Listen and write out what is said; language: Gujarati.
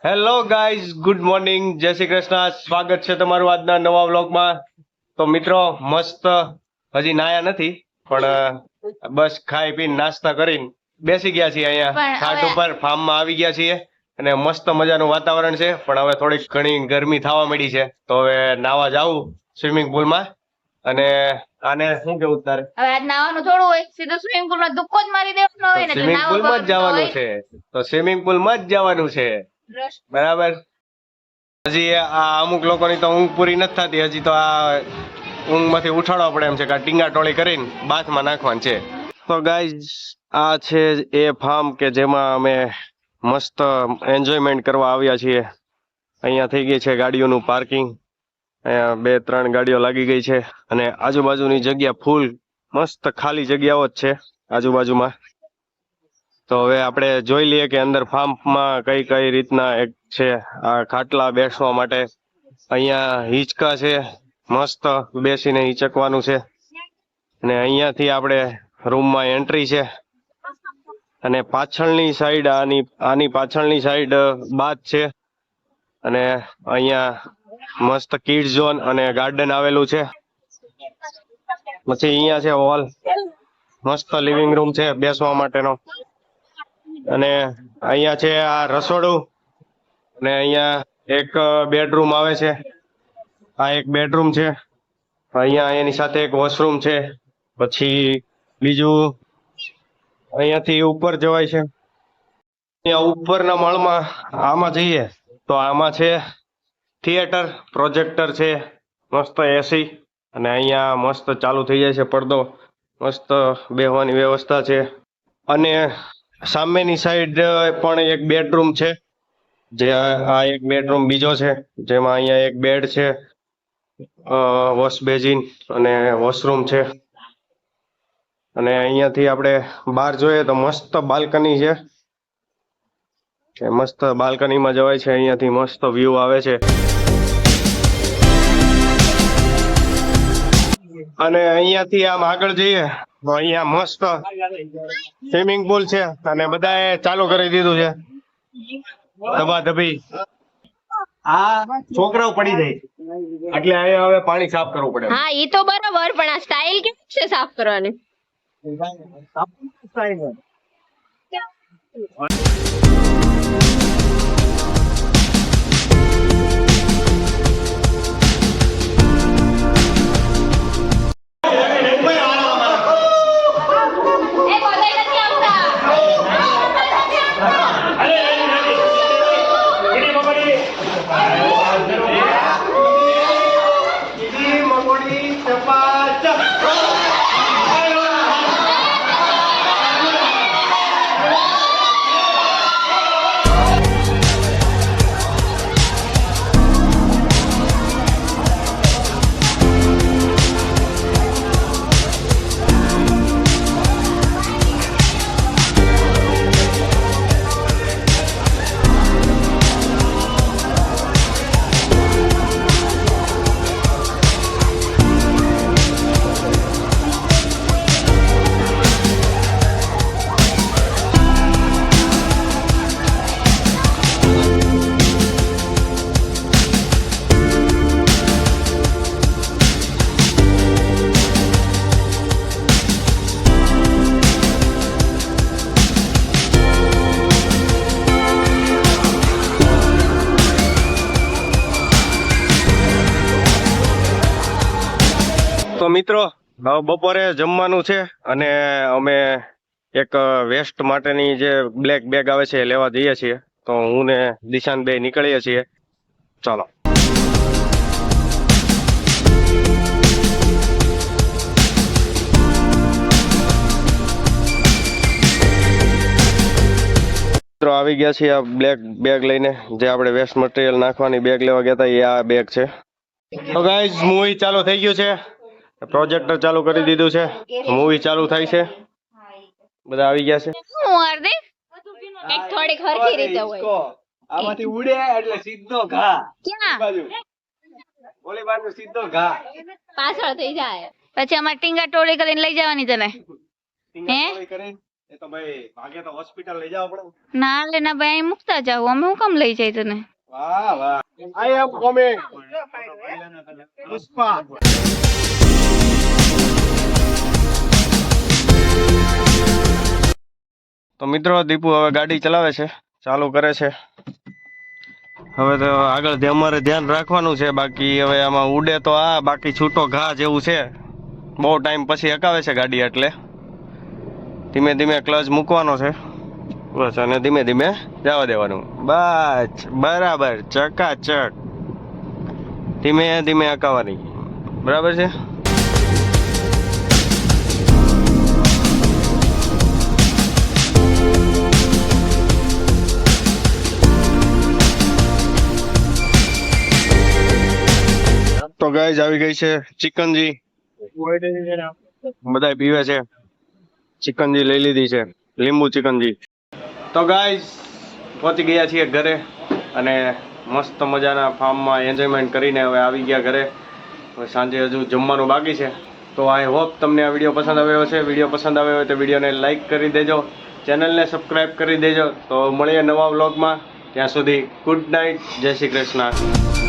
હેલો ગાઈઝ, ગુડ મોર્નિંગ, જય શ્રી કૃષ્ણ. સ્વાગત છે તમારું આજના નવા વ્લોગમાં. તો મિત્રો મસ્ત હજી નાયા નથી પણ બસ ખાઈ પીને નાસ્તા કરીને બેસી ગયા છીએ અહીંયા ઘાટ ઉપર ફાર્મમાં આવી ગયા છીએ અને મસ્ત મજાનું વાતાવરણ છે. પણ હવે થોડીક ઘણી ગરમી થવા માંડી છે તો હવે નાવા જાવું સ્વિમિંગ પુલમાં. અને આને શું કેવું તારે? હવે આજ નાવાનું થોડું હોય, સીધું સ્વિમિંગ પુલ માં દુક્કો જ મારી દેવાનો હોય ને, સ્વિમિંગ પુલમાં જ જવાનું છે. તો સ્વિમિંગ પુલમાં જ જવાનું છે, બરાબર. હજી આ અમુક લોકોની તો ઊંઘ પૂરી નથી થતી. હજી તો આ ઊંઘ માંથી ઉઠાડવા પડે એમ છે કે ટીંગા ટોળી કરીને બાથમાં નાખવાનું છે. તો ગાઈઝ આ છે એ ફાર્મ કે જેમાં અમે મસ્ત એન્જોયમેન્ટ કરવા આવ્યા છીએ. અહીંયા થઈ ગઈ છે ગાડીઓનું પાર્કિંગ. અહીંયા 2-3 ગાડીઓ લાગી ગઈ છે અને આજુબાજુની જગ્યા ફૂલ મસ્ત ખાલી જગ્યાઓ જ છે આજુબાજુમાં. તો હવે આપણે જોઈ લઈએ કે અંદર ફાર્મમાં કઈ કઈ રીતના એક છે. આ ખાટલા બેસવા માટે, અહીંયા હિંચકા છે, મસ્ત બેસીને હિંચકવાનું છે. અને અહીંયાથી આપણે રૂમમાં એન્ટ્રી છે અને પાછળની સાઈડ આની પાછળની સાઈડ બાથ છે. અને અહીંયા મસ્ત કિડ્સ ઝોન અને ગાર્ડન આવેલું છે. પછી અહીંયા છે હોલ, મસ્ત લિવિંગ રૂમ છે બેસવા માટેનો. અને અહીંયા છે આ રસોડું અને અહીંયા એક બેડરૂમ આવે છે. આ એક બેડરૂમ છે. અહીંયા એની સાથે એક વોશરૂમ છે. પછી બીજું અહીંયાથી ઉપર જવાય છે. અહીંયા ઉપરના માળમાં આમાં જઈએ તો આમાં છે થિયેટર, પ્રોજેક્ટર છે, મસ્ત એસી અને અહીંયા મસ્ત ચાલુ થઈ જાય છે પડદો. મસ્ત બેહવાની વ્યવસ્થા છે. અને સામેની સાઈડ પણ એક બેડરૂમ છે, જે આ એક બેડરૂમ બીજો છે જેમાં અહીંયા એક બેડ છે, વોશ બેસિન અને વોશરૂમ છે. અને અહીંયાથી આપણે બહાર જોઈએ તો મસ્ત બાલ્કની છે કે મસ્ત બાલ્કનીમાં જવાય છે. અહીંયાથી મસ્ત વ્યૂ આવે છે. અને અહીંયાથી આમ આગળ જઈએ તો અહીંયા મસ્ત સ્વિમિંગ પુલ છે અને બધાએ ચાલુ કરી દીધું છે ધબાધબી. આ છોકરાઓ પડી જાય એટલે અહીંયા હવે પાણી સાફ કરવું પડે. હા ઈ તો બરાબર, પણ આ સ્ટાઇલ કેવી છે સાફ કરવાની? તો મિત્રો બપોરે જમવાનું છે અને અમે એક વેસ્ટ માટેની જે બ્લેક બેગ આવે છે એ લેવા જઈએ છીએ. તો હું ને દિશાન બે નીકળીએ છીએ. ચાલો. મિત્રો આવી ગયા છીએ આ બ્લેક બેગ લઈને, જે આપણે વેસ્ટ મટીરિયલ નાખવાની બેગ લેવા ગયા હતા એ આ બેગ છે. તો ગાઈઝ મૂવી ચાલુ થઈ ગયું છે, પ્રોજેક્ટર ચાલુ કરી દીધું છે, મૂવી ચાલુ થાય છે. બધા આવી ગયા છે. હું હાર્દિક એક થોડીક હરખી રીતે હોય, આમાંથી ઉડે એટલે સીધો ઘા ક્યાં બાજુ ઓલી બાજુ સીધો ઘા પાછળ થઈ જાય. પછી અમાર ટીંગા ટોળી કરીને લઈ જવાની તને. હે? એ તો ભાઈ ભાગે તો હોસ્પિટલ લઈ જાવ પડે. ના લે ના ભાઈ અહીં મૂકતા જાવ, અમે હું કામ લઈ જાય તને? વાહ વાહ, આઈ એમ કોમિંગ. પુષ્પા. તો મિત્રો દીપુ હવે ગાડી ચલાવે છે, ચાલુ કરે છે. હવે તો આગળ અમારે ધ્યાન રાખવાનું છે, બાકી હવે આમાં ઉડે તો બાકી છૂટો ઘા જેવું છે. બહુ ટાઈમ પછી હકાવે છે ગાડી, એટલે ધીમે ધીમે ક્લચ મૂકવાનો છે બસ, અને ધીમે ધીમે જવા દેવાનું. બસ બરાબર, ચકાચક. ધીમે ધીમે હકાવવાની, બરાબર છે. તો ગાઈઝ આવી ગઈ છે ચિકનજી, બધા પીવે છે. ચિકનજી લઈ લીધી છે, લીંબુ ચિકનજી. તો ગાઈઝ પહોંચી ગયા છીએ ઘરે, અને મસ્ત મજાના ફાર્મમાં એન્જોયમેન્ટ કરીને હવે આવી ગયા ઘરે. હવે સાંજે હજુ જમવાનું બાકી છે. તો આઈ હોપ તમને આ વિડીયો પસંદ આવ્યો હશે. વિડીયો પસંદ આવ્યો હોય તો વિડીયોને લાઈક કરી દેજો, ચેનલને સબસ્ક્રાઈબ કરી દેજો. તો મળીએ નવા વ્લોગમાં, ત્યાં સુધી ગુડ નાઇટ, જય શ્રી કૃષ્ણ.